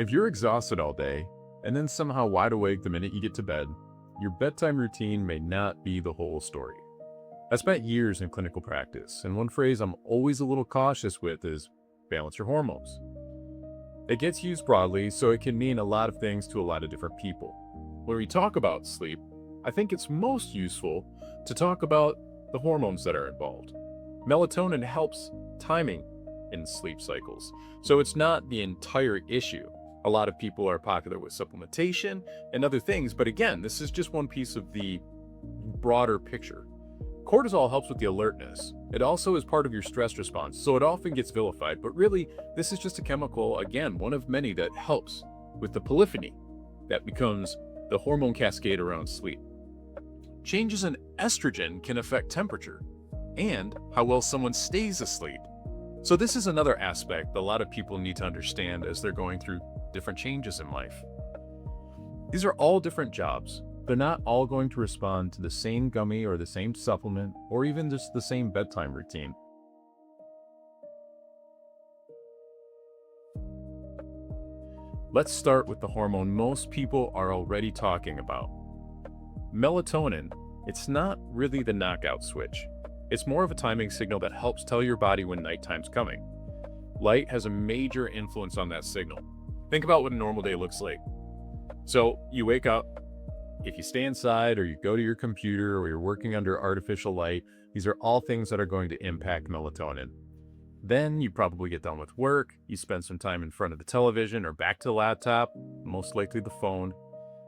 If you're exhausted all day and then somehow wide awake the minute you get to bed, your bedtime routine may not be the whole story. I spent years in clinical practice, and one phrase I'm always a little cautious with is balance your hormones. It gets used broadly, so it can mean a lot of things to a lot of different people. When we talk about sleep, I think it's most useful to talk about the hormones that are involved. Melatonin helps timing in sleep cycles, so it's not the entire issue. A lot of people are popular with supplementation and other things, but again, this is just one piece of the broader picture. Cortisol helps with the alertness. It also is part of your stress response, so it often gets vilified, but really, this is just a chemical, again, one of many that helps with the polyphony that becomes the hormone cascade around sleep. Changes in estrogen can affect temperature and how well someone stays asleep. So this is another aspect a lot of people need to understand as they're going through different changes in life. These are all different jobs. They're not all going to respond to the same gummy or the same supplement or even just the same bedtime routine. Let's start with the hormone most people are already talking about. Melatonin. It's not really the knockout switch. It's more of a timing signal that helps tell your body when nighttime's coming. Light has a major influence on that signal. Think about what a normal day looks like. So you wake up, if you stay inside or you go to your computer or you're working under artificial light, these are all things that are going to impact melatonin. Then you probably get done with work, you spend some time in front of the television or back to the laptop, most likely the phone.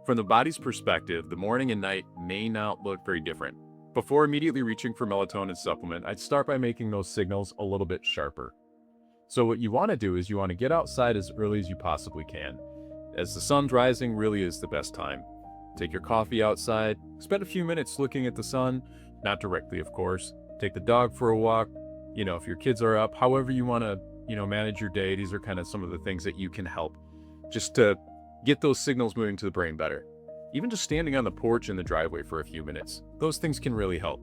From the body's perspective, the morning and night may not look very different. Before immediately reaching for melatonin supplement, I'd start by making those signals a little bit sharper. So what you want to do is you want to get outside as early as you possibly can. As the sun's rising really is the best time. Take your coffee outside, spend a few minutes looking at the sun, not directly of course. Take the dog for a walk. If your kids are up, however you want to, manage your day, these are kind of some of the things that you can help just to get those signals moving to the brain better. Even just standing on the porch in the driveway for a few minutes, those things can really help.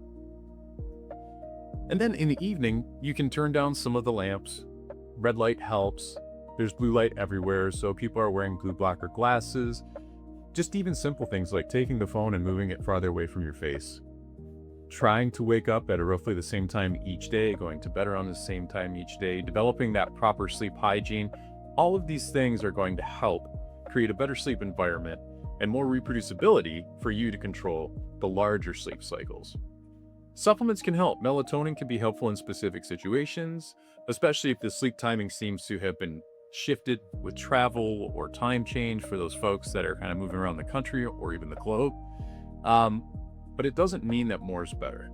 And then in the evening, you can turn down some of the lamps. Red light helps. There's blue light everywhere, so people are wearing blue blocker glasses. Just even simple things like taking the phone and moving it farther away from your face. Trying to wake up at roughly the same time each day, going to bed around the same time each day, developing that proper sleep hygiene. All of these things are going to help create a better sleep environment and more reproducibility for you to control the larger sleep cycles. Supplements can help. Melatonin can be helpful in specific situations, especially if the sleep timing seems to have been shifted with travel or time change for those folks that are kind of moving around the country or even the globe. But it doesn't mean that more is better.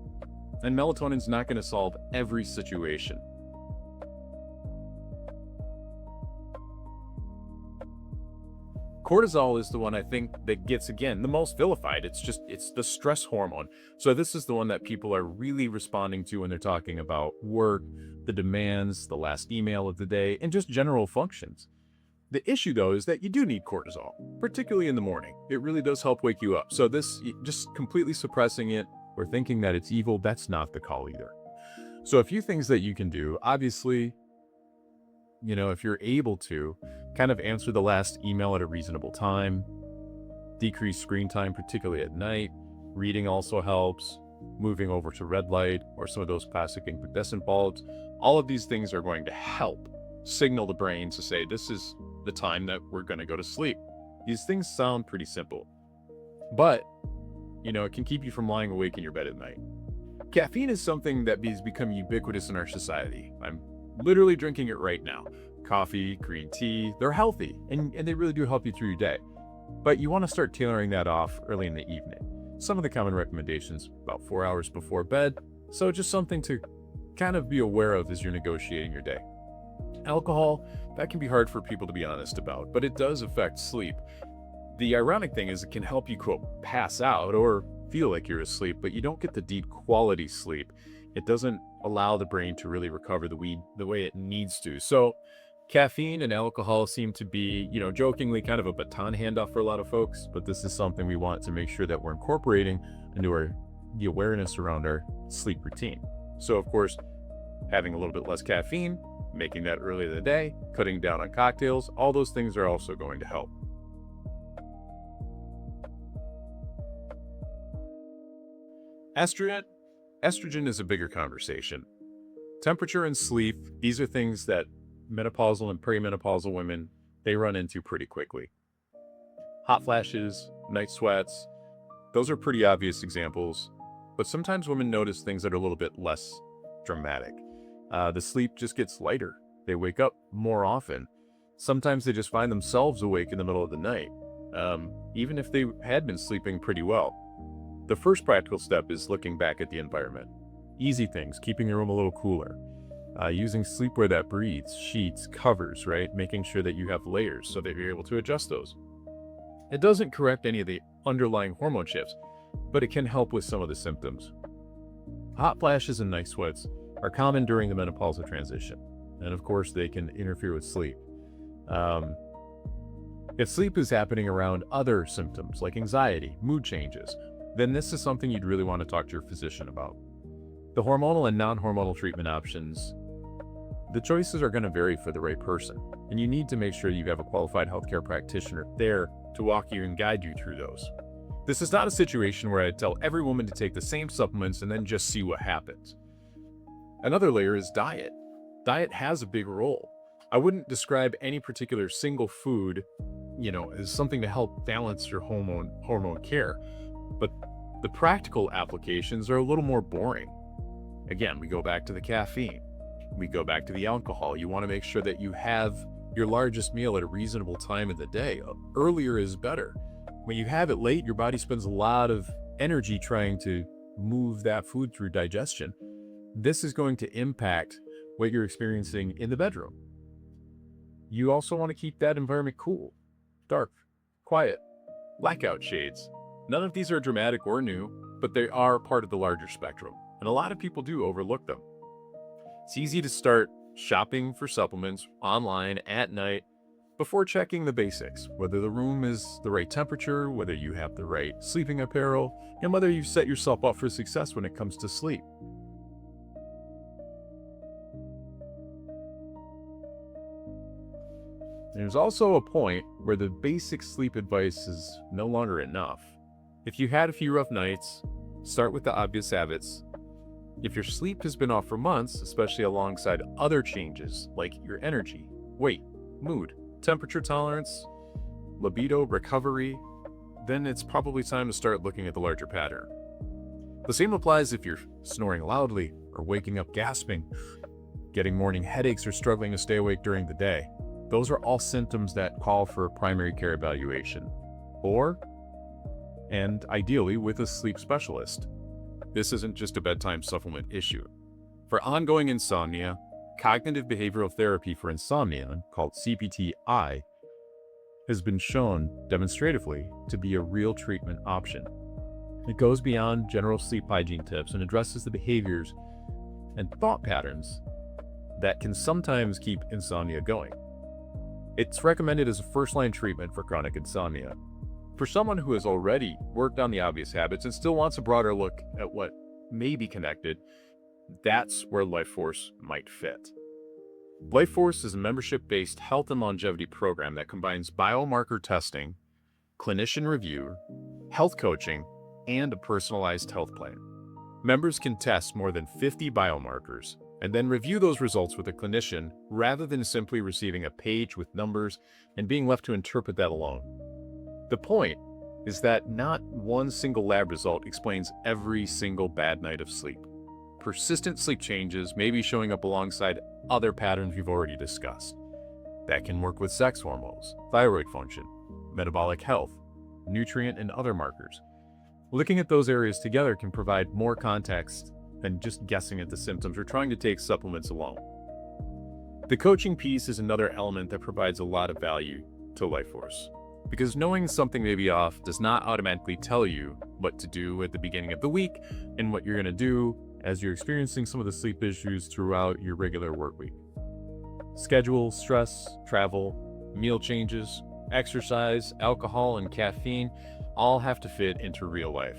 And melatonin's not going to solve every situation. Cortisol is the one I think that gets, again, the most vilified. It's the stress hormone. So this is the one that people are really responding to when they're talking about work, the demands, the last email of the day, and just general functions. The issue, though, is that you do need cortisol, particularly in the morning. It really does help wake you up. So this, just completely suppressing it or thinking that it's evil, that's not the call either. So a few things that you can do, obviously, if you're able to, kind of answer the last email at a reasonable time, decrease screen time, particularly at night. Reading also helps, moving over to red light or some of those classic incandescent bulbs. All of these things are going to help signal the brain to say, this is the time that we're going to go to sleep. These things sound pretty simple, but, it can keep you from lying awake in your bed at night. Caffeine is something that has become ubiquitous in our society. I'm literally drinking it right now. Coffee, green tea, they're healthy and they really do help you through your day. But you want to start tailoring that off early in the evening. Some of the common recommendations, about 4 hours before bed. So just something to kind of be aware of as you're negotiating your day. Alcohol, that can be hard for people to be honest about, but it does affect sleep. The ironic thing is it can help you, quote, pass out or feel like you're asleep, but you don't get the deep quality sleep. It doesn't allow the brain to really recover the way it needs to. So caffeine and alcohol seem to be, jokingly kind of a baton handoff for a lot of folks, but this is something we want to make sure that we're incorporating into the awareness around our sleep routine. So of course, having a little bit less caffeine making that early in the day, cutting down on cocktails, all those things are also going to help. Estrogen is a bigger conversation. Temperature and sleep, these are things that menopausal and perimenopausal women, they run into pretty quickly. Hot flashes, night sweats, those are pretty obvious examples, but sometimes women notice things that are a little bit less dramatic. The sleep just gets lighter. They wake up more often. Sometimes they just find themselves awake in the middle of the night, even if they had been sleeping pretty well. The first practical step is looking back at the environment. Easy things, keeping your room a little cooler, using sleepwear that breathes, sheets, covers, right? Making sure that you have layers so that you're able to adjust those. It doesn't correct any of the underlying hormone shifts, but it can help with some of the symptoms. Hot flashes and night sweats are common during the menopausal transition, and of course they can interfere with sleep. If sleep is happening around other symptoms like anxiety, mood changes, then this is something you'd really want to talk to your physician about. The hormonal and non-hormonal treatment options, the choices are going to vary for the right person, and you need to make sure you have a qualified healthcare practitioner there to walk you and guide you through those. This is not a situation where I tell every woman to take the same supplements and then just see what happens. Another layer is diet. Diet has a big role. I wouldn't describe any particular single food, as something to help balance your hormone care, but the practical applications are a little more boring. Again, we go back to the caffeine. We go back to the alcohol. You want to make sure that you have your largest meal at a reasonable time in the day. Earlier is better. When you have it late, your body spends a lot of energy trying to move that food through digestion. This is going to impact what you're experiencing in the bedroom. You also want to keep that environment cool, dark, quiet, blackout shades. None of these are dramatic or new, but they are part of the larger spectrum, and a lot of people do overlook them. It's easy to start shopping for supplements online at night before checking the basics, whether the room is the right temperature, whether you have the right sleeping apparel, and whether you've set yourself up for success when it comes to sleep. There's also a point where the basic sleep advice is no longer enough. If you had a few rough nights, start with the obvious habits. If your sleep has been off for months, especially alongside other changes like your energy, weight, mood, temperature tolerance, libido, recovery, then it's probably time to start looking at the larger pattern. The same applies if you're snoring loudly or waking up gasping, getting morning headaches or struggling to stay awake during the day. Those are all symptoms that call for a primary care evaluation, and ideally with a sleep specialist. This isn't just a bedtime supplement issue. For ongoing insomnia, cognitive behavioral therapy for insomnia, called CBT-I, has been shown demonstratively to be a real treatment option. It goes beyond general sleep hygiene tips and addresses the behaviors and thought patterns that can sometimes keep insomnia going. It's recommended as a first-line treatment for chronic insomnia. For someone who has already worked on the obvious habits and still wants a broader look at what may be connected, that's where LifeForce might fit. LifeForce is a membership-based health and longevity program that combines biomarker testing, clinician review, health coaching, and a personalized health plan. Members can test more than 50 biomarkers and then review those results with a clinician rather than simply receiving a page with numbers and being left to interpret that alone. The point is that not one single lab result explains every single bad night of sleep. Persistent sleep changes may be showing up alongside other patterns we've already discussed. That can work with sex hormones, thyroid function, metabolic health, nutrient and other markers. Looking at those areas together can provide more context than just guessing at the symptoms or trying to take supplements alone. The coaching piece is another element that provides a lot of value to LifeForce, because knowing something may be off does not automatically tell you what to do at the beginning of the week and what you're going to do as you're experiencing some of the sleep issues throughout your regular work week. Schedule, stress, travel, meal changes, exercise, alcohol, and caffeine all have to fit into real life.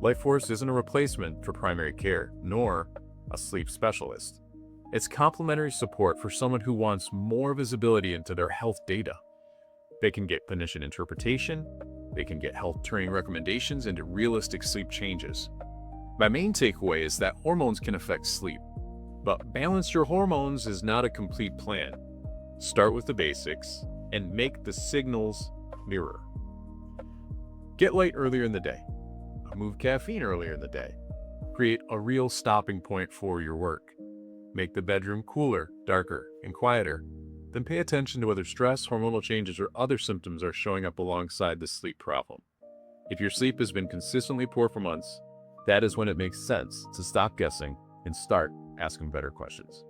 LifeForce isn't a replacement for primary care, nor a sleep specialist. It's complementary support for someone who wants more visibility into their health data. They can get clinician interpretation, they can get health training recommendations into realistic sleep changes. My main takeaway is that hormones can affect sleep, but balance your hormones is not a complete plan. Start with the basics and make the signals clearer. Get light earlier in the day. Remove caffeine earlier in the day. Create a real stopping point for your work. Make the bedroom cooler, darker, and quieter. Then pay attention to whether stress, hormonal changes, or other symptoms are showing up alongside the sleep problem. If your sleep has been consistently poor for months, that is when it makes sense to stop guessing and start asking better questions.